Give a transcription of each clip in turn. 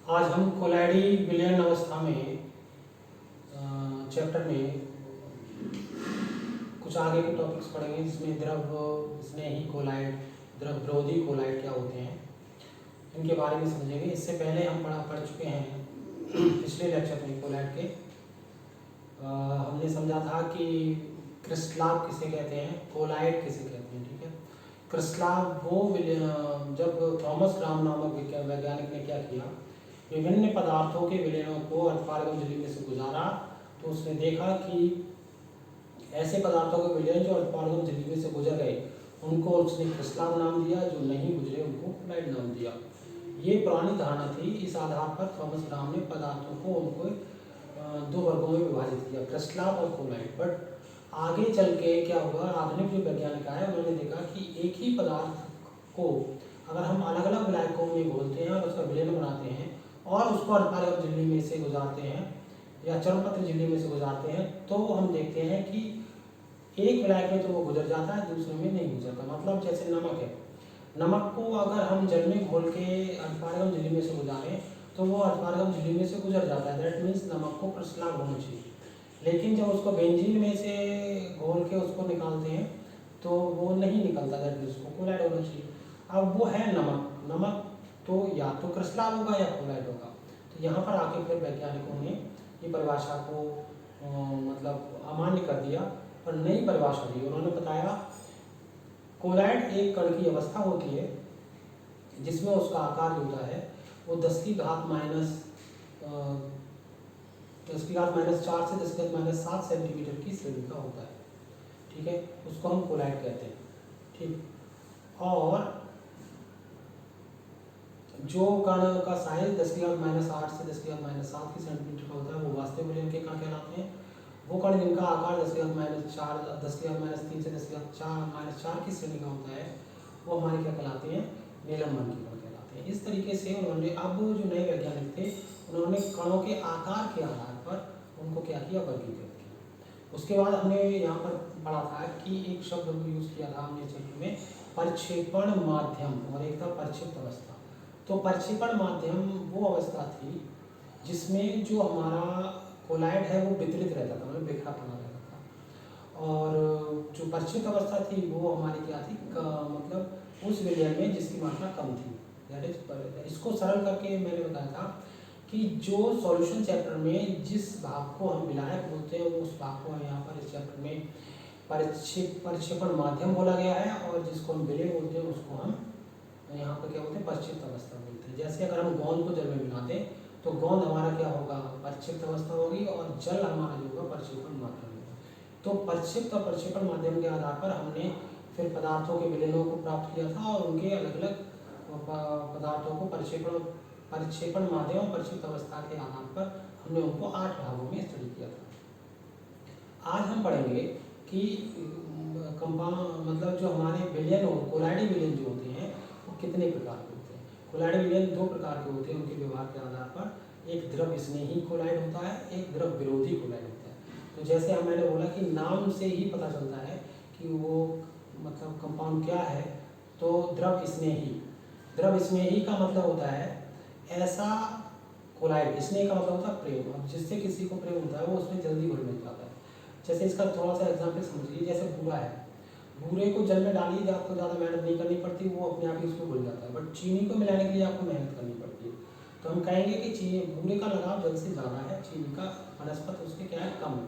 आज हम कोलाइडी विलयन अवस्था में चैप्टर में कुछ आगे के टॉपिक्स पढ़ेंगे, जिसमें द्रव स्नेही कोलाइड, द्रव विरोधी कोलाइड क्या होते हैं, इनके बारे में समझेंगे। इससे पहले हम पढ़ चुके हैं पिछले लेक्चर में कोलाइड के। हमने समझा था कि क्रिस्टलाव किसे कहते हैं, कोलाइड किसे कहते हैं। ठीक है, क्रिस्टलाव वो जब थॉमस ग्राम नामक वैज्ञानिक ने क्या किया, विभिन्न पदार्थों के विलयनों को अर्धपारगम झिल्ली में से गुजारा, तो उसने देखा कि ऐसे पदार्थों के विलयन जो अर्धपारगम झिल्ली में से गुजर गए उनको उसने क्रिस्टलाव नाम दिया, जो नहीं गुजरे उनको कोलाइड नाम दिया। ये पुरानी धारणा थी। इस आधार पर थॉमस ग्राम ने पदार्थों को उनको दो वर्गों में विभाजित किया, क्रिस्टलाव और कोलाइड। बट आगे चल के क्या हुआ, आधुनिक जो वैज्ञानिक आए उन्होंने देखा कि एक ही पदार्थ को अगर हम अलग अलग विलायकों में घोलते हैं और उसका विलयन बनाते हैं और उसको अर्धपारगम झिल्ली में से गुजारते हैं या चर्मपत्र झिल्ली में से गुजारते हैं, तो हम देखते हैं कि एक विलायक में तो वो गुजर जाता है, दूसरे में नहीं गुजरता। मतलब जैसे नमक है, नमक को अगर हम जल में घोल के अर्धपारगम झिल्ली में से गुजारें तो वो अर्धपारगम झिल्ली में से गुजर जाता है। दैट मीन्स नमक को क्रिस्टलाव होना चाहिए। लेकिन जब उसको बेंजीन में से घोल के उसको निकालते हैं तो वो नहीं निकलता, दैट मीन्स उसको कोलाइड होना चाहिए। अब वो है नमक, नमक तो या तो क्रिस्टलाव होगा या कोलाइड होगा। तो यहाँ पर आके फिर वैज्ञानिकों ने ये परिभाषा को मतलब अमान्य कर दिया और नई परिभाषा दी। उन्होंने बताया कोलाइड एक कण की अवस्था होती है जिसमें उसका आकार जो होता है वो 10 की घात माइनस 4 से 10 की घात माइनस 7 सेंटीमीटर की श्रेणी का होता है। ठीक है, उसको हम कोलाइड कहते हैं। ठीक, और जो कण का साइज 10 की घात माइनस 8 से 10 की घात माइनस 7 की सेंटीमीटर का होता है वो वास्तविक विलयन के कण कहलाते हैं। वो कण जिनका आकार 10 की घात माइनस 4, 10 की घात माइनस 3 से 10 की घात माइनस 4 की श्रेणी का होता है वो हमारे क्या कहलाते हैं, निलंबन के कण कहलाते हैं। इस तरीके से उन्होंने, अब जो नए वैज्ञानिक थे उन्होंने कणों के आकार के आधार पर उनको क्या किया, वर्गीकृत किया। उसके बाद हमने यहाँ पर पढ़ा था कि एक शब्द यूज किया था हमने चैप्टर में, प्रक्षेपण माध्यम, और एक था प्रक्षिप्त अवस्था। तो प्रक्षेपण माध्यम वो अवस्था थी जिसमें जो हमारा कोलाइड है वो वितरित रहता था, मतलब बिखरा पड़ा रहता था। और जो प्रक्षिप्त अवस्था थी वो हमारी क्या थी, मतलब उस विलयन में जिसकी मात्रा कम थी। दैट इज, इसको सरल करके मैंने बताया था कि जो सॉल्यूशन चैप्टर में जिस भाग को हम विलायक बोलते हैं उस भाग को यहाँ पर इस चैप्टर में प्रक्षेपण माध्यम बोला गया है, और जिसको हम विलय बोलते हैं उसको हम यहाँ पर क्या बोलते हैं, प्रक्षिप्त अवस्था बोलते हैं। जैसे अगर हम गोंद को जल में मिला दें तो गोंद हमारा क्या होगा, प्रक्षिप्त अवस्था होगी, और जल हमारा जो होगा प्रक्षेपण माध्यम होगा। तो प्रक्षिप्त और प्रक्षेपण माध्यम के आधार पर हमने फिर पदार्थों के विलयनों को प्राप्त किया था और उनके अलग अलग पदार्थों को प्रक्षेपण माध्यम और प्रक्षिप्त अवस्था के आधार पर हमने उनको 8 भागों में स्टडी किया था। आज हम पढ़ेंगे कि मतलब जो हमारे विलयन कोलाइडी विलयन जो होते हैं वो कितने प्रकार के होते हैं। कोलाइडी विलयन 2 प्रकार के होते हैं उनके व्यवहार के आधार पर। एक द्रव स्नेही कोलाइड होता है, एक द्रव विरोधी कोलाइड होता है। तो जैसे हम मैंने बोला कि नाम से ही पता चलता है कि वो मतलब कंपाउंड क्या है। तो द्रव स्नेही, द्रव स्नेही का मतलब होता है ऐसा कोलाइड, स्नेह का मतलब होता है प्रेम, अब जिससे किसी को प्रेम होता है वो उसमें जल्दी घुल मिल जाता है। जैसे इसका थोड़ा सा एग्जाम्पल समझिए, जैसे बूरा है, बूरे को जल में डालिए, आपको ज़्यादा मेहनत नहीं करनी पड़ती, वो अपने आप ही उसमें घुल जाता है। बट चीनी को मिलाने के लिए आपको मेहनत करनी पड़ती है। तो हम कहेंगे कि चीनी, बूरे का लगाव जल से ज़्यादा है, चीनी का बनस्पत उसके क्या है, कम है।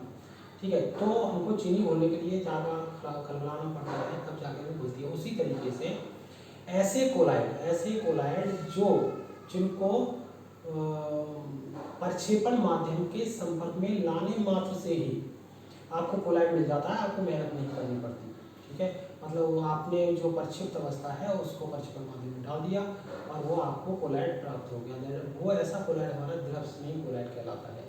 ठीक है, तो हमको चीनी घोलने के लिए ज़्यादा खलबलाना पड़ता है, तब जाके वो घुलती है। उसी तरीके से ऐसे कोलाइड जो जिनको प्रक्षेपण माध्यम के संपर्क में लाने मात्र से ही आपको कोलाइड मिल जाता है, आपको मेहनत नहीं करनी पड़ती। ठीक है, मतलब आपने जो प्रक्षिप्त अवस्था है उसको प्रक्षेपण माध्यम में डाल दिया और वो आपको कोलाइड प्राप्त हो गया। वो ऐसा कोलाइड हमारा द्रव स्नेही कोलाइड कहलाता है।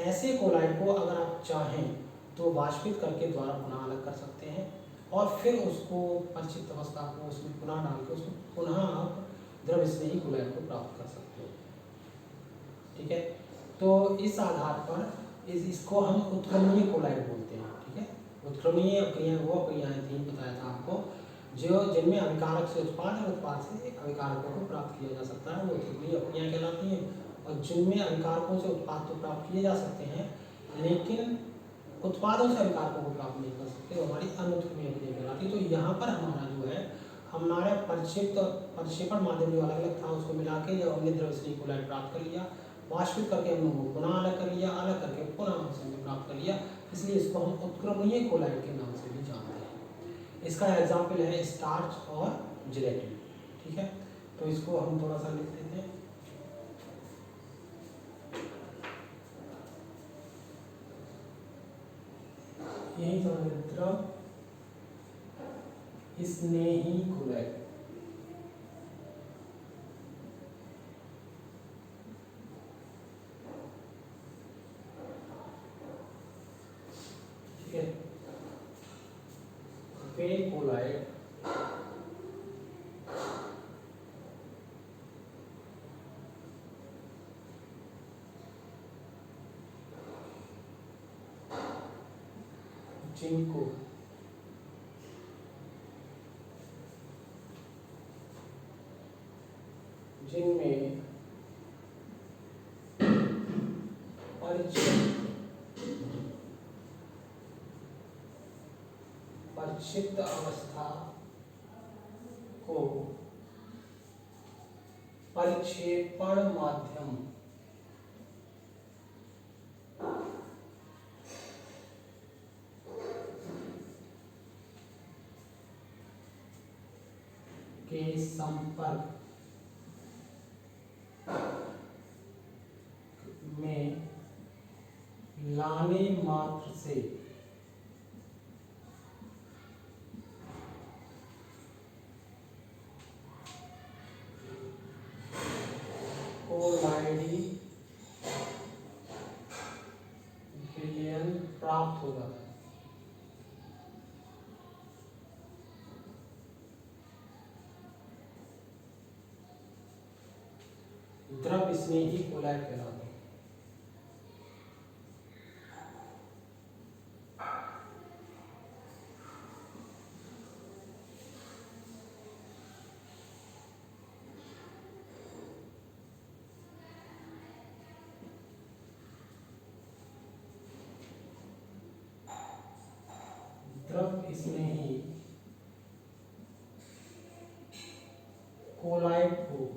ऐसे कोलाइड को अगर आप चाहें तो वाष्पित करके द्वारा पुनः अलग कर सकते हैं और फिर उसको प्रक्षिप्त अवस्था को उसमें पुनः डाल के उसको पुनः आप द्रव स्नेही कोलाइड को प्राप्त कर सकते हो। ठीक है, तो इस आधार पर इसको हम उत्क्रमणीय कोलाइड बोलते हैं। ठीक है, उत्क्रमणीय क्रिया वो क्रियाएं थी, बताया था आपको, जो जिनमें अभिकारक से उत्पाद और उत्पाद से अभिकारकों को प्राप्त किया जा सकता है, वो उत्क्रमणीय क्रियाएं कहलाती हैं। और जिनमें अभिकारकों से उत्पाद तो प्राप्त किए जा सकते हैं, लेकिन उत्पादों से अभिकारकों को प्राप्त नहीं कर सकते, वो हमारी अनुत्क्रमणीय अभिक्रिया कहलाती है। तो यहाँ पर हमारा जो है हमारा प्रक्षेपण माध्यम जो अलग अलग था उसको मिला के जब हमने द्रव स्नेही कोलाइट प्राप्त कर लिया, वाष्पित करके हमने वो पुनः अलग कर लिया, अलग करके पुनः हमने प्राप्त कर लिया, इसलिए इसको हम उत्क्रमणीय कोलाइट के नाम से भी जानते हैं। इसका एग्जाम्पल है स्टार्च और जिलेटिन। ठीक है, तो इसको हम थोड़ा सा लिख देते हैं। यही समझ द्रव स्नेही कोलाइट। ठीक है, वे कोलाइट जिनको जिनमें परिक्षिप्त अवस्था को परिक्षेपण माध्यम के संपर्क में लाने मात्र से कोलाइडी विलयन प्राप्त होगा। द्रव स्नेही कोलाइट कहलाते हैं। द्रव स्नेही कोलाइट को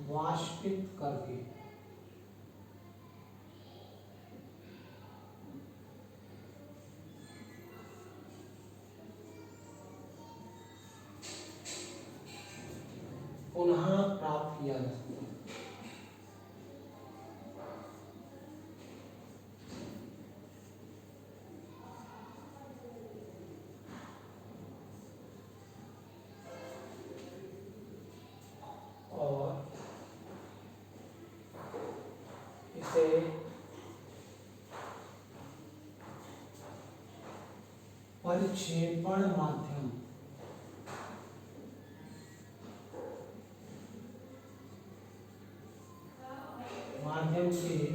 वाष्पित करके पुनः प्राप्त किया जा सकता है। और इसे परिक्षेपण माध्यम के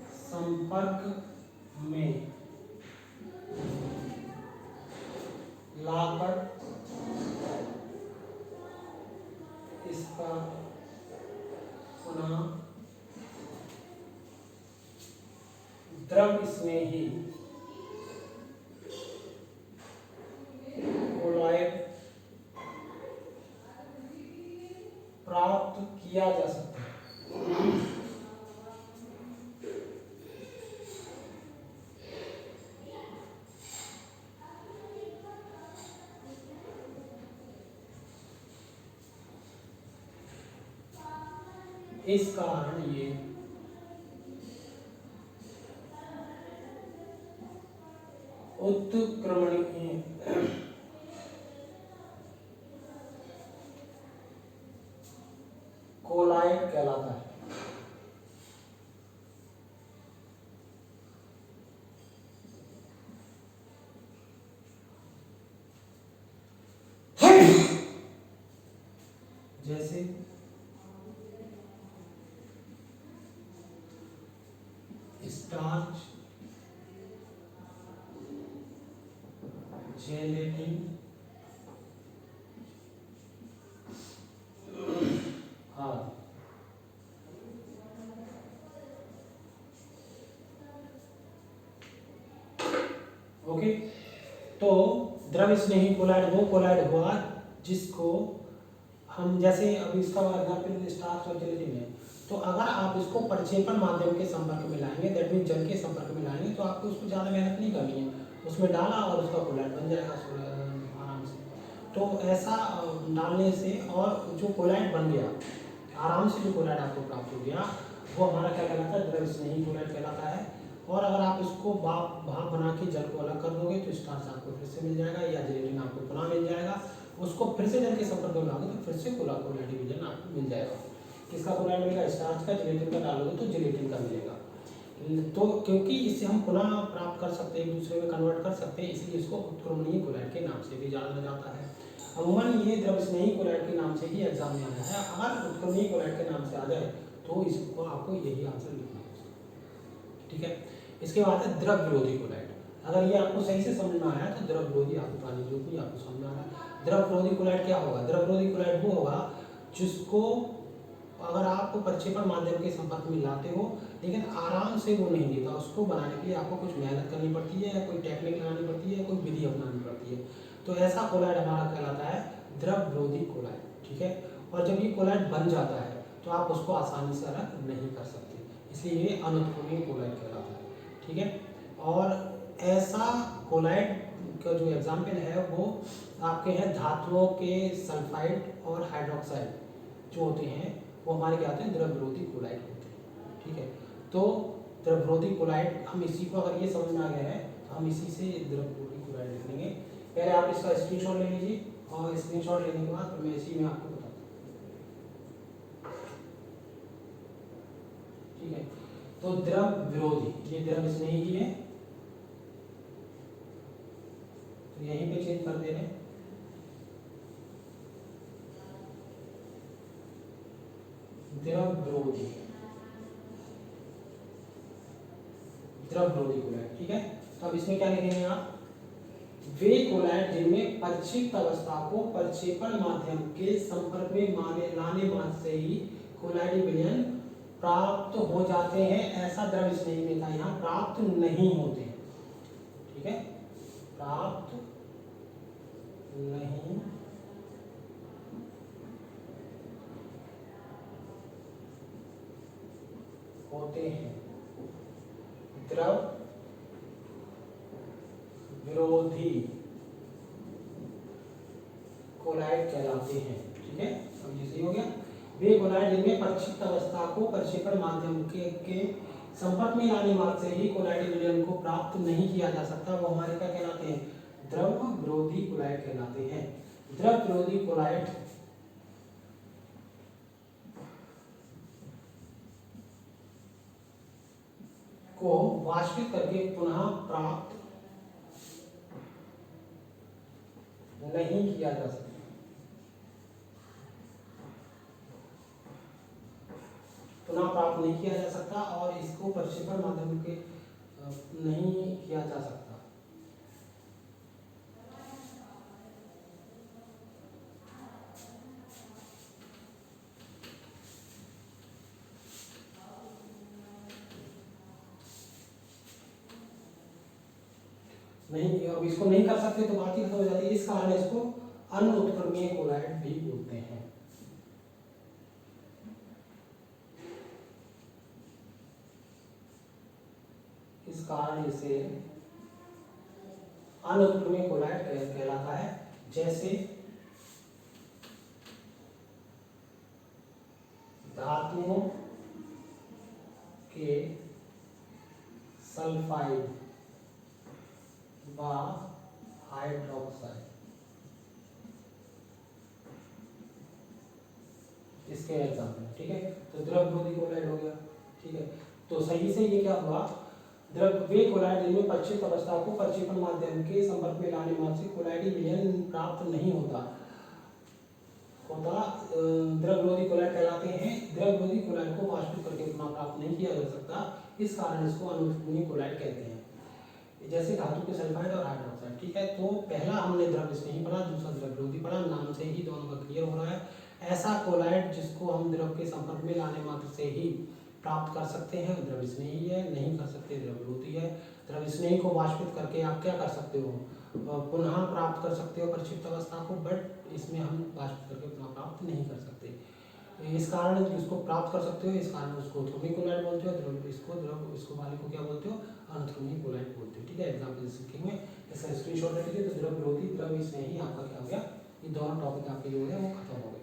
संपर्क में लाकर इसका पुनः द्रव स्नेही कोलाइट प्राप्त किया जा सकता है। इस कारण ये उत्क्रमणीय कोलाइट कहलाता है। जैसे स्टार्च, जेलेटिन, ओके, तो द्रव स्नेही कोलाइड वो कोलाइड हुआ जिसको हम, जैसे अभी इसका एग्जाम्पल स्टार्च और जेलेटिन है, तो अगर आप इसको प्रक्षेपण माध्यम के संपर्क में लाएंगे, दैट मीन जल के संपर्क में लाएंगे, तो आपको उसको ज़्यादा मेहनत नहीं करनी है, उसमें डाला और उसका कोलाइड बन जाएगा आराम से। तो ऐसा डालने से, और जो कोलाइड बन गया आराम से, जो कोलाइड आपको प्राप्त हो गया, वो हमारा क्या कहलाता है, द्रव स्नेही कोलाइड कहलाता है। और अगर आप इसको भाप बना के जल को अलग कर दोगे तो स्टार्च आपको फिर से मिल जाएगा, या जेलेटिन आपको पुनः मिल जाएगा। उसको फिर से जल के संपर्क में लाओगे तो फिर से कोलाइड डिवीजन आपको मिल जाएगा। किसका कोलाइड मिलेगा, स्टार्च का। जेलेटिन का डालोगे तो जेलेटिन का मिलेगा। तो क्योंकि इससे हम पुनः प्राप्त कर सकते हैं, एक दूसरे में कन्वर्ट कर सकते हैं, इसलिए इसको उत्क्रमणीय कोलाइड के नाम से भी जाना जाता है। अमूमन ये द्रव स्नेही कोलाइड के नाम से ही एग्जाम में आया है। अगर उत्क्रमणीय कोलाइड के नाम से आ जाए तो इसको आपको यही आंसर लिखना है, ठीक है। इसके बाद है द्रव विरोधी कोलाइड। अगर ये आपको सही से समझ में आया तो द्रव विरोधी आपको पानी जो भी आपको समझ में आ रहा है। द्रव विरोधी कोलाइड क्या होगा, द्रव विरोधी कोलाइड वो होगा जिसको अगर आप प्रक्षेपण माध्यम के संपर्क में लाते हो लेकिन आराम से वो नहीं देता, उसको बनाने के लिए आपको कुछ मेहनत करनी पड़ती है, या कोई टेक्निक लगानी पड़ती है, कोई विधि अपनानी पड़ती है। तो ऐसा कोलाइड हमारा कहलाता है द्रव विरोधी कोलाइड, ठीक है। और जब ये कोलाइड बन जाता है तो आप उसको आसानी से अलग नहीं कर सकते, इसलिए ये अनुत्क्रमणीय कोलाइड कहलाता है, ठीक है। और ऐसा कोलाइड का जो एग्जाम्पल है वो आपके हैं धातुओं के सल्फाइड और हाइड्रोक्साइड जो होते हैं, वो हमारे क्या होते हैं, द्रव विरोधी कोलाइड होते हैं, ठीक है। तो द्रव विरोधी कोलाइड, हम इसी को अगर ये समझ में आ गया है तो हम इसी से द्रव विरोधी कोलाइड लिख लेंगे। पहले आप इसका स्क्रीनशॉट ले लीजिए, और स्क्रीनशॉट लेने के बाद मैं इसी में आपको बताता हूँ, ठीक है। तो द्रव विरोधी, ये द्रव स्नेही ही है, तो यहीं पे चेंज कर दे रहे हैं। द्रव विरोधी, द्रव विरोधी कोलाइड, ठीक है। तो अब इसमें क्या लिखेंगे आप, वे कोलाइड जिनमें परिक्षिप्त अवस्था को प्रक्षेपण माध्यम के संपर्क में लाने मात्र से ही कोलाइड विलयन प्राप्त हो जाते हैं, ऐसा द्रव स्नेही में था, यहाँ प्राप्त नहीं होते, ठीक है, प्राप्त नहीं होते हैं, द्रव विरोधी कोलाइड कहलाते हैं, ठीक है। अब ये सही हो गया। वे कोलाइड जिनमें परिक्षिप्त अवस्था को प्रक्षेपण माध्यम के संपर्क में लाने मात्र से ही कोलाइड विलयन को प्राप्त नहीं किया जा सकता, वो हमारे क्या कहलाते हैं, द्रव विरोधी कोलाइड कहलाते हैं। द्रव विरोधी कोलाइड को वाष्पित करके पुनः प्राप्त नहीं किया जा सकता, पुनः प्राप्त नहीं किया जा सकता, और इसको प्रक्षेपण माध्यम के नहीं किया जा सकता। नहीं, अब इसको नहीं कर सकते तो बात ही खत्म हो जाती है। इस कारण इसको अनुत्क्रमणीय कोलाइड भी बोलते हैं। इस कारण इसे अनुत्क्रमणीय कोलाइड कहलाता है। जैसे धातुओं के सल्फाइड व हाइड्रोक्साइड, इसके एग्जाम्पल, ठीक है। तो द्रव विरोधी कोलाइड हो गया, ठीक है। तो सही से ये क्या हुआ, द्रव वे कोलाइड जिनमें परिक्षिप्त अवस्था को प्रक्षेपण माध्यम के संपर्क में लाने मात्र से कोलाइडी विलयन प्राप्त नहीं होता द्रव विरोधी कोलाइड कहलाते हैं। द्रव विरोधी कोलाइड को वाष्पित करके पुनः प्राप्त नहीं किया जा सकता, इस कारण इसको अनुत्क्रमणीय कोलाइड कहते हैं। जैसे धातु के सल्फाइड और हाइड्रोक्साइड, ठीक है। तो पहला हमने द्रव स्नेही पढ़ा, दूसरा द्रव विरोधी पढ़ा, नाम से ही दोनों का क्लियर हो रहा है। ऐसा कोलाइड जिसको हम द्रव के संपर्क में लाने मात्र से ही प्राप्त कर सकते हैं द्रव स्नेही है, नहीं कर सकते द्रव विरोधी है। द्रव स्नेही को वाष्पित करके आप क्या कर सकते हो, पुनः प्राप्त कर सकते हो प्रक्षिप्त अवस्था को, बट इसमें हम वाष्पित करके पुनः प्राप्त नहीं कर सकते। इस कारण इसको प्राप्त कर सकते हो, इस कारण उसको ध्रुवीय कोलाइड बोलते हो, इसको वाले को क्या बोलते हो, अनुध्रुवीय कोलाइड बोलते हो। ठीक है, एग्जाम्पल सीखेंगे, इसका स्क्रीनशॉट ले लीजिए। तो द्रव विरोधी द्रव स्नेही आपका क्या हो गया, ये दोनों टॉपिक आपके जो है वो खत्म हो गए।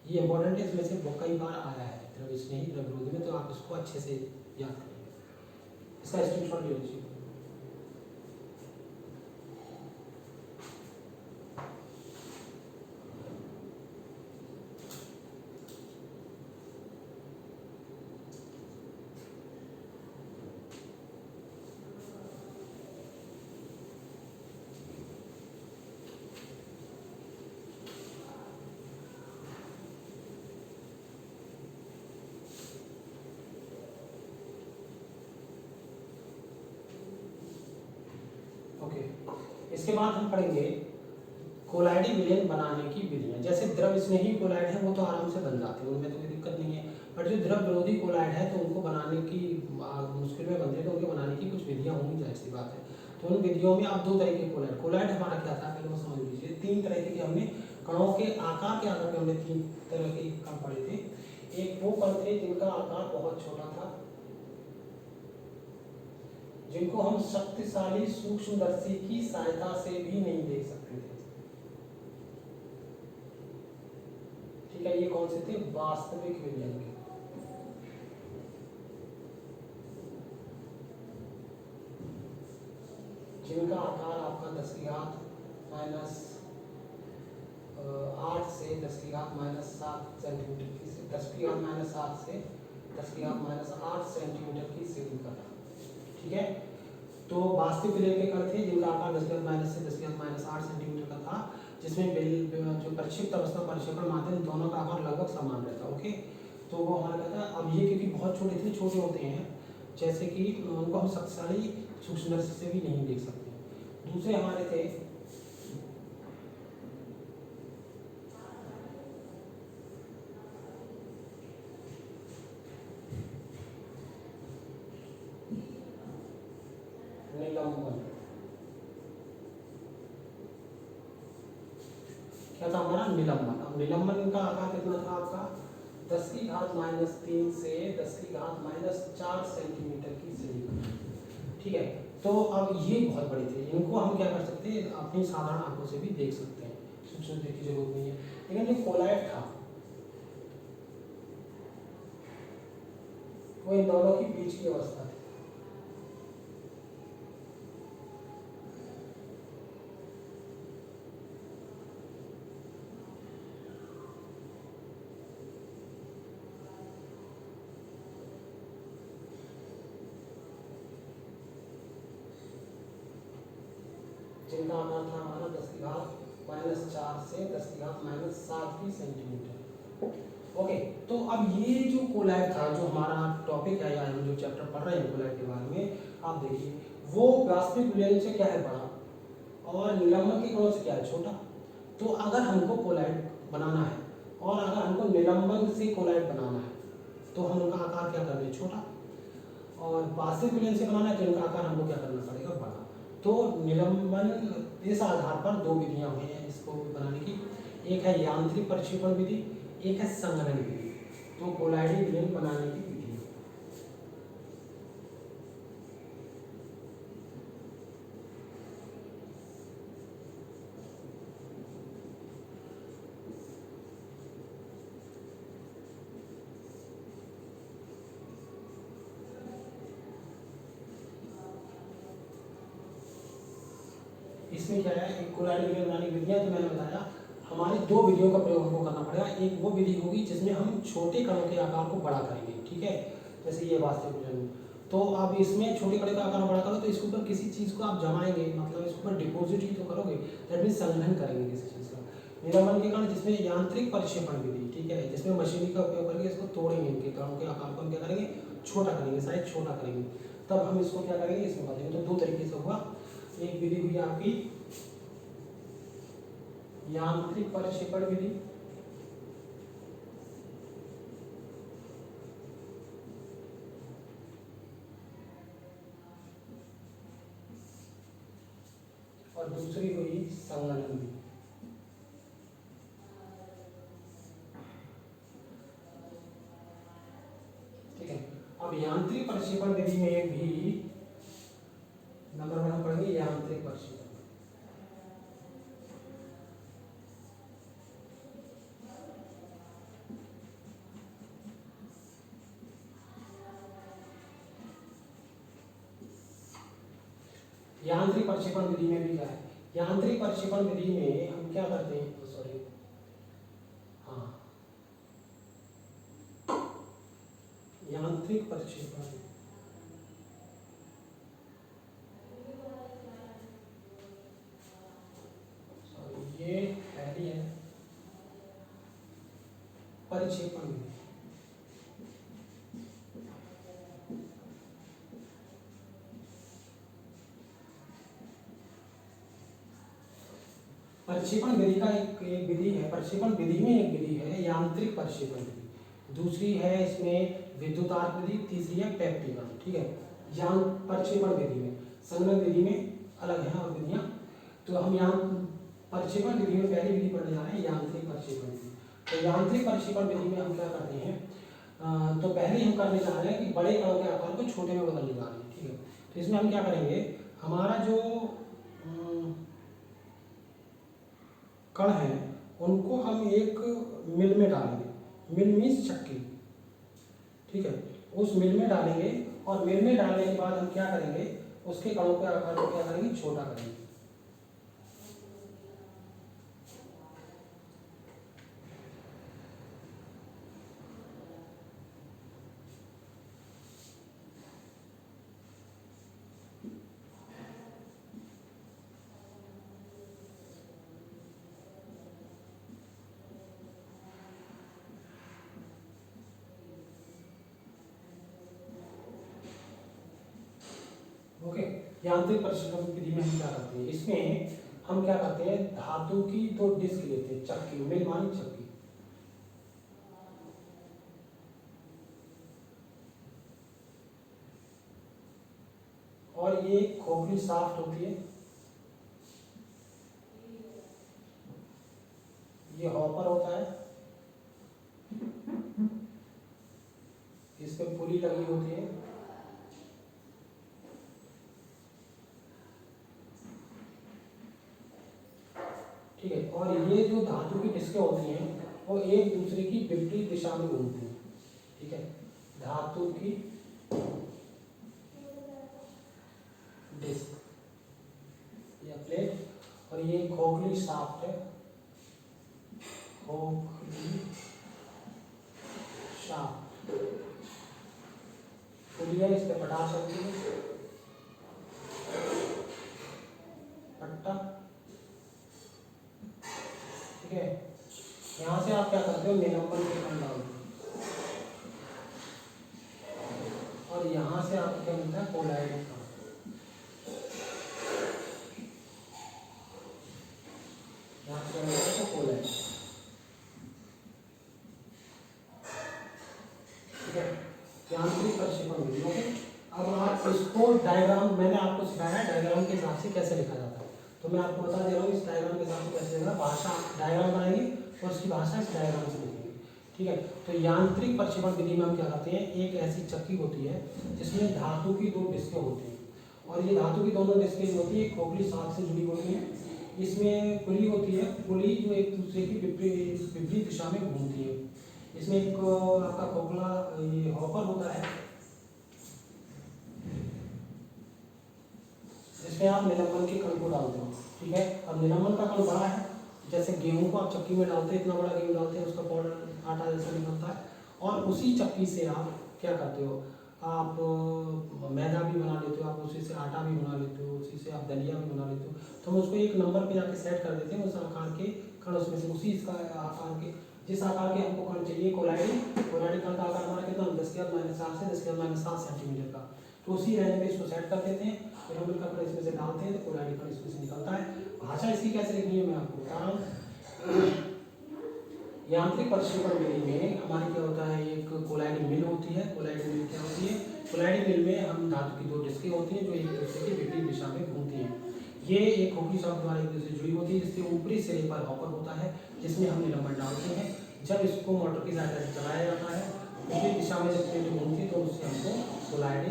ये इंपॉर्टेंट है, इसमें से कई बार आया है द्रव स्नेही द्रव विरोधी में, तो आप इसको अच्छे से याद करेंगे। इसका स्क्रीनशॉट ले लीजिए। इसके बाद हम पढ़ेंगे कोलाइडी विलयन बनाने की विधियां। जैसे द्रव स्नेही कोलाइड है वो तो आराम से बन जाते हैं, उनमें तो कोई दिक्कत नहीं है, बट जो द्रव विरोधी कोलाइड है तो उनको बनाने की मुश्किल में बनते हैं, तो उनके बनाने की कुछ विधियां होंगी, जाहिर सी बात है। तो उन विधियों में आप दो तरह के कोलाइड हमारा क्या था पहले वो समझ लीजिए। तीन तरह के हमने कणों के आकार के आधार पर हमने तीन तरह के कण पढ़े थे। एक वो कण थे जिनका आकार बहुत छोटा था, जिनको हम शक्तिशाली सूक्ष्मदर्शी की सहायता से भी नहीं देख सकते थे। ठीक है, ये कौन से थे, वास्तविक विलयन के। जिनका आकार आपका 10 की घात -8 से 10 की घात -7 सेंटीमीटर की, 10 की घात -7 से 10 की घात -8 सेंटीमीटर की श्रेणी का था। ठीक है, तो वास्तविक विलयन के कण थे जिनका आकार 10 की घात माइनस से 10 की घात -8 सेंटीमीटर का था, जिसमें जो प्रक्षिप्त अवस्था प्रक्षेपण माध्यम दोनों का आकार लगभग समान रहता। ओके, तो वो हमारा कहता है। अब ये क्योंकि बहुत छोटे थे, छोटे होते हैं, जैसे कि उनको हम शक्तिशाली सूक्ष्मदर्शी से भी नहीं देख सकते। दूसरे हमारे थे निलंबन। क्या था हमारा, निलंबन। अब निलंबन का आकार कितना था आपका, 10 की घात -3 से 10 की घात -4 सेंटीमीटर की श्रेणी। ठीक है, तो अब ये बहुत बड़े थे, इनको हम क्या कर सकते हैं, अपनी साधारण आंखों से भी देख सकते हैं, सूक्ष्म देखने की जरूरत नहीं है। लेकिन जो कोलाइड था वो इन दोनों की बीच की अवस्था थी। जिनका आकार था हमारा 10 की घात -4 से 10 की घात -7 की सेंटीमीटर। ओके, तो अब ये जो कोलाइड था, जो हमारा टॉपिक है या हम जो चैप्टर पढ़ रहे हैं कोलाइड के बारे में, आप देखिए वो वास्तविक विलयन से क्या है, बड़ा, और निलंबन के कणों से क्या है, छोटा। तो अगर हमको कोलाइड बनाना है और अगर हमको निलंबन से कोलाइड बनाना है तो हम उनका आकार क्या कर रहे हैं, छोटा, और वास्तविक विलयन से बनाना है तो इनका आकार हमको क्या करना पड़ेगा, बड़ा। तो निलंबन, इस आधार पर दो विधियां हुई हैं इसको बनाने की। एक है यांत्रिक प्रक्षेपण विधि, एक है संघनन विधि। तो कोलाइडी विलयन बनाने की विधि। इसमें क्या है, एक कोलाइडी विलयन बनाने की विधियां तो मैंने बताया, हमारी दो विधियों का प्रयोग हमको करना पड़ेगा। एक वो विधि होगी जिसमें हम छोटे कणों के आकार को बड़ा करेंगे, ठीक है, जैसे ये वास्तविक विलयन। तो अब इसमें छोटे कणों का आकार बड़ा करो तो इसके ऊपर किसी चीज़ को आप जमाएंगे, मतलब इसके ऊपर डिपोजिट ही तो करोगे, दैट मीन संघनन करेंगे किसी चीज़ का। निलंबन के कारण जिसमें यांत्रिक प्रक्षेपण विधि, ठीक है, जिसमें मशीनरी का उपयोग करके इसको तोड़ेंगे, इनके कणों के आकार को हम क्या करेंगे, छोटा करेंगे, साइज छोटा करेंगे, तब हम इसको क्या करेंगे, इसमें बदलेंगे। तो दो तरीके से हुआ, एक विधि हुई आपकी यांत्रिक प्रक्षेपण विधि, और दूसरी हुई संघनन विधि। ठीक है, अब यांत्रिक प्रक्षेपण विधि में भी नंबर 1 हम पढ़ेंगे यांत्रिक प्रक्षेपण। यांत्रिक प्रक्षेपण विधि में भी क्या है, यांत्रिक प्रक्षेपण विधि में हम क्या करते हैं, सॉरी हाँ, यांत्रिक प्रक्षेपण, सॉरी ये पहली है परिक्षेपण विधि। प्रक्षेपण विधि का एक विधि है, प्रक्षेपण विधि में एक विधि है यांत्रिक प्रक्षेपण विधि, दूसरी है इसमें विद्युतार्क विधि, तीसरी है पेप्टिकल। ठीक है, यान प्रक्षेपण विधि में, संगणक विधि में अलग है और विधियां। तो हम यहाँ प्रक्षेपण विधि में पहली विधि पढ़ने जा रहे हैं यांत्रिक प्रक्षेपण विधि। तो यांत्रिक प्रक्षेपण विधि में हम क्या करते हैं, तो पहले हम करने जा रहे हैं कि बड़े कणों के आकार को छोटे में बदलने जा रहे हैं। ठीक है, तो इसमें हम क्या करेंगे, हमारा जो कण है उनको हम एक मिल में डालेंगे, मिल मीन्स चक्की। ठीक है, उस मिल में डालेंगे और मिल में डालने के बाद हम क्या करेंगे, उसके कणों के आकार को क्या करेंगे, छोटा करेंगे। ओके, यांत्रिक प्रक्षेपण विधि में हम क्या करते हैं, इसमें हम क्या करते हैं, धातु की 2 डिस्क लेते हैं, चक्की, मिल मानी चक्की, और ये खोखली शाफ्ट होती है, ये हॉपर होता है, इस पे पुली लगी होती है, ठीक है, और ये जो धातु की डिस्कें होती हैं वो एक दूसरे की विपरीत दिशा में घूमती हैं। ठीक है, धातु की डिस्क या प्लेट, और ये खोखली शाफ्ट है, खोखली शाफ्ट, पुलिया इस पे पटा सकती है, पट्टा। ठीक है, यहाँ से आप क्या करते हो, निलंबन के कण डालते हो, और यहाँ से आपको क्या मिलता है, कोलाइड का। यहाँ से मिलता है कोलाइड। ठीक है, यांत्रिक प्रक्षेपण विधि। ओके, अब आप इसको डायग्राम, मैंने आपको सिखाया है डायग्राम के हिसाब से कैसे लिखा जाता है, तो मैं आपको बता दे रहा हूँ इस डायग्राम के हिसाब से कैसे लिखना, भाषा डायग्राम बनाएंगे और उसकी भाषा इस डायग्राम से लिखेंगे। ठीक है, तो यांत्रिक प्रक्षेपण विधि में हम क्या करते हैं, एक ऐसी चक्की होती है जिसमें धातु की 2 डिस्कें होती हैं, और ये धातु की दोनों डिस्कें जो होती है खोखली शाफ्ट से जुड़ी होती हैं, इसमें पुली होती है, पुली जो एक दूसरे की विपरीत दिशा में घूमती है। इसमें एक आपका खोखला ये हॉपर होता है, जिसमें आप निलंबन के कण को डालते हो। ठीक है, अब निलंबन का कण बड़ा है, जैसे गेहूं को आप चक्की में डालते हैं, इतना बड़ा गेहूं डालते हैं, उसका पाउडर आटा जैसा निकलता है, और उसी चक्की से आप क्या करते हो, आप मैदा भी बना लेते हो, आप उसी से आटा भी बना लेते हो, उसी से आप दलिया भी बना लेते हो। तो हम उसको एक नंबर पे जाके सेट कर देते हैं, उस आकार के कण उसमें से, उसी इसका आकार के, जिस आकार के हमको कण चाहिए, कोलाइडी कण का आकार हमारा कितना, 10⁻⁷ से 10⁻⁷ सेंटीमीटर का, तो उसी रेंज में इसको सेट कर देते हैं, फिर हम इनका कण इसमें से डालते हैं, तो कोलाइडी कण इसमें से निकलता है। भाषा इसकी कैसे लिखनी है मैं आपको बता रहा हूँ। यांत्रिक प्रक्षेपण विधि में हमारी क्या होता है, एक कोलाइड मिल होती है, कोलाइड मिल क्या होती है, कोलाइड मिल में हम धातु की 2 डिस्कें होती हैं जो एक दूसरे की विपरीत दिशा में घूमती हैं। ये एक खोखली शाफ्ट द्वारा एक दूसरे से जुड़ी होती है, जिसके ऊपरी सिरे पर हॉपर होता है जिसमें हम निलंबन डालते हैं। जब इसको मोटर की सहायता से चलाया जाता है उसी दिशा में जब प्लेट घूमती है तो उससे हमको कोलाइड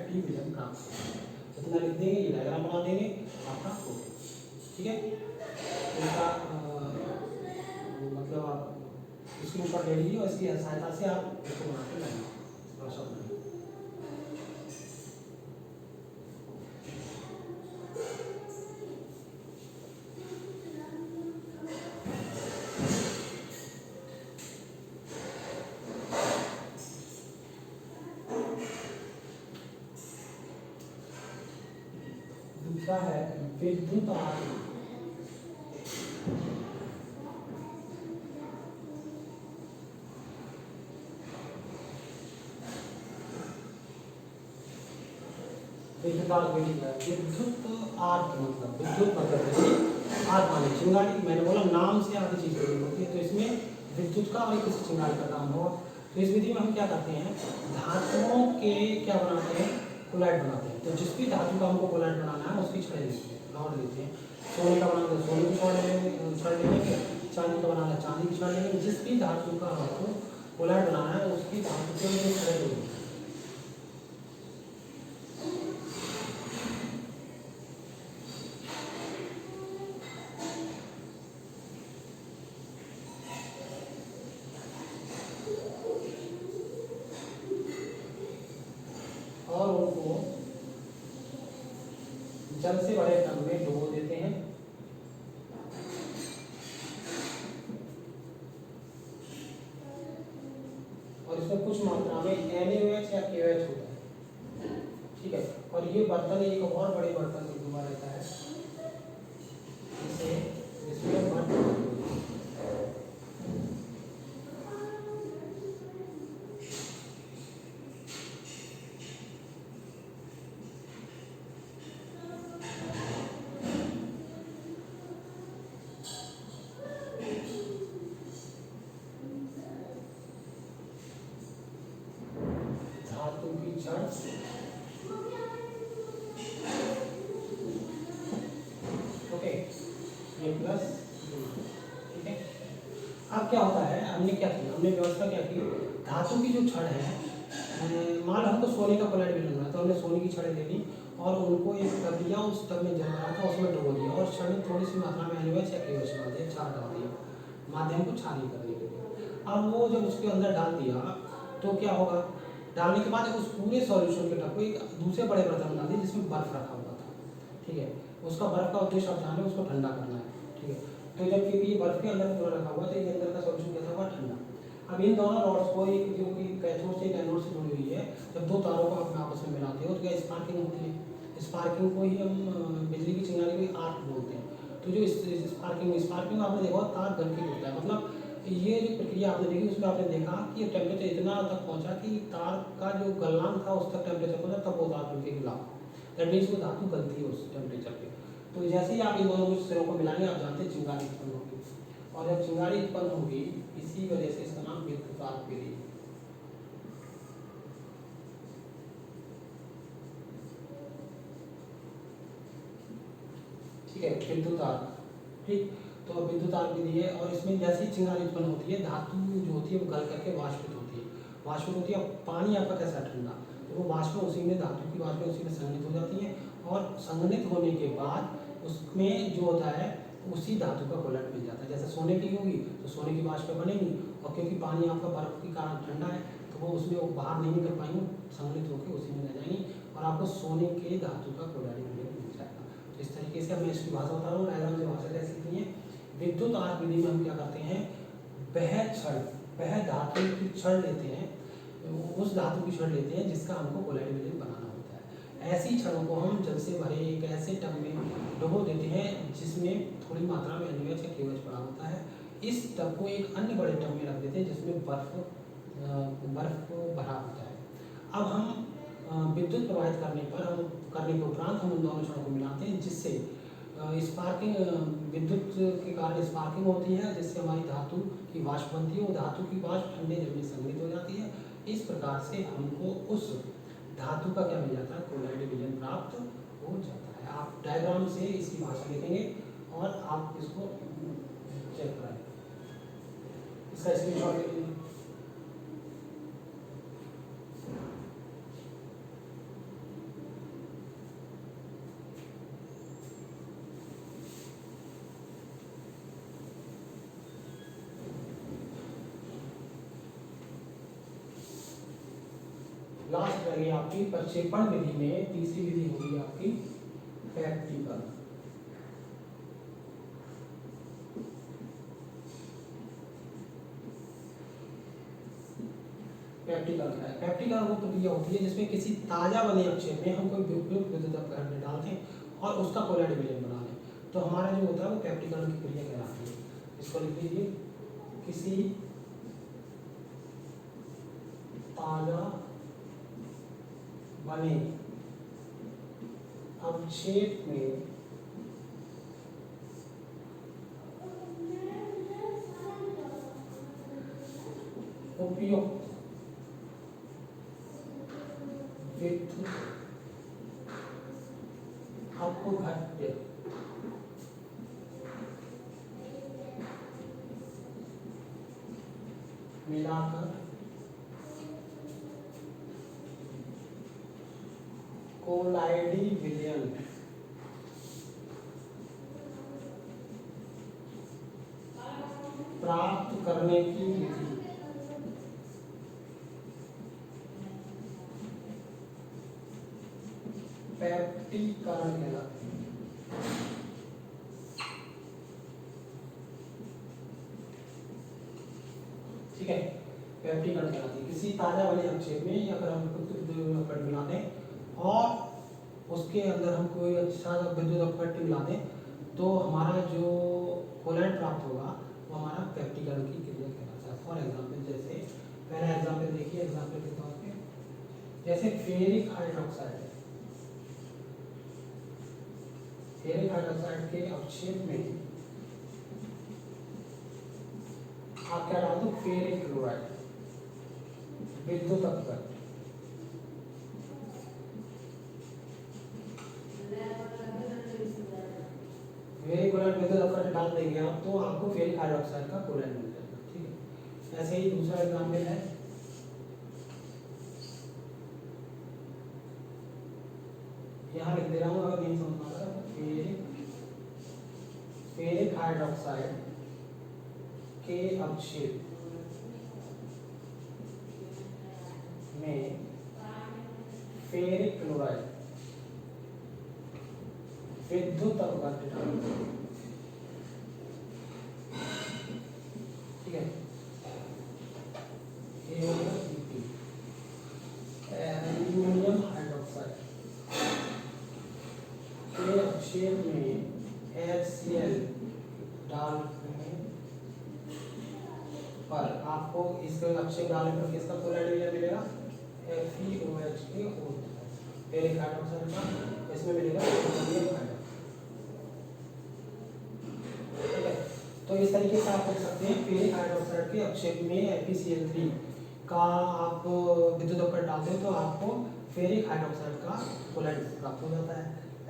टी विजन प्राप्त होता है। इतना लिख देंगे, ये डायग्राम बना देंगे आपका हो गया। ठीक है, इसका मतलब आप स्क्रीनशॉट ले लीजिए और इसकी सहायता से आप इसको बना के लाएंगे भाषा बनाएंगे। दूसरा है विद्युत आर्क। विद्युत आर्क मतलब विद्युत मतलब जैसे आर्क माने चिंगारी, मैंने बोला नाम से आधी चीज बनी होती है, तो इसमें विद्युत का और किसी चिंगारी का काम होगा। तो इस विधि में हम क्या करते हैं, धातुओं के क्या बनाते हैं, कोलाइड बनाते हैं। तो जिस भी धातु का हमको कोलाइड बनाना है उसकी छड़ लेते हैं, रॉड लेते हैं। सोने का बनाना है सोने की छड़ लेंगे, चांदी का बनाना है चांदी की छड़ लेंगे। जिस भी धातु का हमको कोलाइड बनाना है उसकी धातु के लिए छड़ लेंगे। और उनको जल से बड़े टब में डुबो देते हैं। और इसमें कुछ मात्रा में NaOH या KOH होता है। ठीक है, और ये बर्तन एक और बड़े बर्तन में डूबा रहता है जिसमें बर्फ धातु की छड़। ओके, ये प्लस। ठीक है, अब क्या होता है, हमने क्या किया, हमने व्यवस्था क्या की, धातु की जो छड़ है, मान लो हमको सोने का कोलाइड भी बनाना है तो हमने सोने की छड़ें ले ली और उनको एक टब लिया, उस टब में जल रहा था उसमें डुबो दिया और छड़ में थोड़ी सी मात्रा में NaOH या KOH डाल दिया, चार डाल दिया माध्यम को छानी करने के लिए। अब वो जब उसके अंदर डाल दिया तो क्या होगा, डालने के बाद उस पूरे सॉल्यूशन के टब को एक दूसरे बड़े बर्तन में डाल दिया जिसमें बर्फ रखा हुआ था। ठीक है, उसका बर्फ का उद्देश्य आप जाने उसको ठंडा करना है। ठीक है, तो जब क्योंकि ये बर्फ के अंदर पूरा रखा हुआ तो ये अंदर का सॉल्यूशन कैसा हुआ, ठंडा। अब इन दोनों रॉड्स को एक जो कि कैथोड से एनोड से जुड़ी हुई है, जब दो तारों को आप आपस में मिलाते हो तो क्या स्पार्किंग होती है। स्पार्किंग को ही हम बिजली की चिंगारी को आर्क बोलते हैं। तो जो स्पार्किंग आपने देखा तार गल के होता है, मतलब ये जो प्रक्रिया आपने देखी उसमें आपने देखा कि टेम्परेचर इतना तक पहुंचा कि तार का जो गलनांक था उस तक टेम्परेचर पहुंचा, तब वो तार गल के गिला। दैट मीन्स वो धातु गलती है उस टेम्परेचर पे। तो जैसे ही आप इन दोनों सिरों को मिलाएंगे आप जानते हैं चिंगारी उत्पन्न होगी, और जब चिंगारी उत्पन्न होगी इसी वजह से इसका नाम विद्युत आर्क विधि। ठीक है, विद्युत आर्क। ठीक, तो विद्युत आर्क विधि है और इसमें जैसे ही चिंगारी उत्पन्न होती है धातु जो होती है वो गल करके वाष्पित होती है। पानी आपका कैसा ठंडा, तो वो वाष्प उसी में धातु की वाष्प उसी में संघनित हो जाती है और संघनित होने के बाद उसमें जो होता है उसी धातु का कोलाइड मिल जाता है। जैसे सोने की होगी तो सोने की वाष्प बनेगी और क्योंकि पानी आपका बर्फ के कारण ठंडा है तो वो उसमें वो बाहर नहीं निकल पाएंगे, संघनित होकर उसी में रह जाएंगी और आपको सोने के धातु का कोलाइड मिल जाएगा। तो इस तरीके से मैं इसकी भाषा बता रहा हूँ, डायग्राम से भाषा कैसे सीखनी है। विद्युत आर्क विधि में हम क्या करते हैं, वह धातु की छड़ लेते हैं, उस धातु की छड़ लेते हैं जिसका हमको कोलाइड विलयन बनाना होता है। ऐसी छड़ों को हम जल से भरे एक ऐसे टब में डुबो देते हैं जिसमें थोड़ी मात्रा में NaOH या KOH पड़ा होता है। इस टब को एक अन्य बड़े टब में रख देते हैं जिसमें बर्फ भरा होता है। अब हम विद्युत प्रवाहित करने के उपरांत हम उन दोनों छड़ों को मिलाते हैं जिससे स्पार्किंग, विद्युत के कारण स्पार्किंग होती है जिससे हमारी धातु की वाष्प बनती है। वो धातु की वाष्प ठंडे जल में संघनित हो जाती है। इस प्रकार से हमको उस धातु का क्या मिल जाता है, कोलाइड विलयन प्राप्त हो जाता है। आप डायग्राम से इसकी भाषा लिखेंगे और आप इसको चेक कराएं। इसका स्क्रीनशॉट ले लीजिए। लास्ट रहेगी आपकी प्रक्षेपण विधि में तीसरी विधि होगी आपकी प्रैक्टिकल। प्रैक्टिकल क्या है? प्रैक्टिकल वो प्रक्रिया होती है जिसमें किसी ताजा बने अक्षर में हम कोई उपयुक्त विद्युत अपकरण डाल दें और उसका कोलॉइड विलयन बना लें, तो हमारा जो होता है वो प्रैक्टिकल की क्रिया कहलाती है। इसको लिख लीजिए, किसी ताजा बने अवक्षेप में उपयुक्त विद्युत अपघट्य मिलाकर कोलाइडी विलयन प्राप्त करने की विधि प्रैक्टिकल कहलाती है। ठीक है, प्रैक्टिकल कहलाती है। किसी ताजा वाले अवक्षेप में अगर हम विद्युत मिला दें और उसके अंदर हम कोई अच्छा विद्युत अपघट्य मिला दें तो हमारा जो कोलॉइड प्राप्त होगा वो हमारा प्रैक्टिकल की क्रिया कहलाता है। फॉर एग्जाम्पल, जैसे पहला एग्जाम्पल देखिए, एग्जाम्पल के तौर पे जैसे फेरिक हाइड्रोक्साइड के अवक्षेप में आप क्या डाल दो, फेरिक क्लोराइड विद्युत अपघट्य। फेरिक क्लोराइड विद्युत अपघट्य डाल देंगे आप तो आपको फेरिक हाइड्रोक्साइड का क्लोराइड मिल जाएगा। ठीक है, ऐसे ही दूसरा एग्जाम्पल है, यहाँ लिख दे रहा हूँ अगर नहीं समझ पा रहा, फेरिक हाइड्रोक्साइड के अवक्षेप में फेरिक क्लोराइड विद्युत अपघट्य डालते हैं। ठीक है, एल्यूमिनियम हाइड्रोक्साइड के अवक्षेप में HCl डालने पर आपको इसके अवक्षेप डालने पर किसका कोलॉइड विलयन मिलेगा, FeOH के फेरिक हाइड्रोक्साइड का, इसमें मिलेगा एल्यूमिनियम हाइड्रोक्साइड। ठीक है, तो इस तरीके से आप लिख सकते हैं फेरिक हाइड्रोक्साइड के अवक्षेप में FeCl3 का आप विद्युत अपघट्य डालते हो तो आपको फेरिक हाइड्रोक्साइड का कोलॉइड प्राप्त हो जाता है।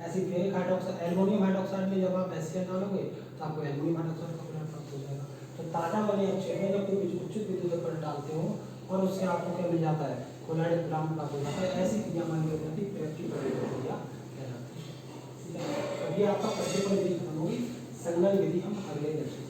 ऐसी फेरिक हाइड्रोक्साइड, एल्युमिनियम हाइड्रोक्साइड में जब आप HCl डालोगे तो आपको एल्युमिनियम हाइड्रोक्साइड का कोलॉइड प्राप्त हो जाएगा। तो ताजा बने अवक्षेप में जब कोई उचित विद्युत अपघट्य डालते हो और उससे आपको क्या मिल जाता है, कोलॉइड प्राप्त हो जाता है। ऐसी क्रिया मानी जाती है प्रैक्टिकल क्रिया कहलाती है। ठीक है, अभी आपका प्रक्षेपण विधि खत्म होगी, संघनन विधि हम अगले लेक्चर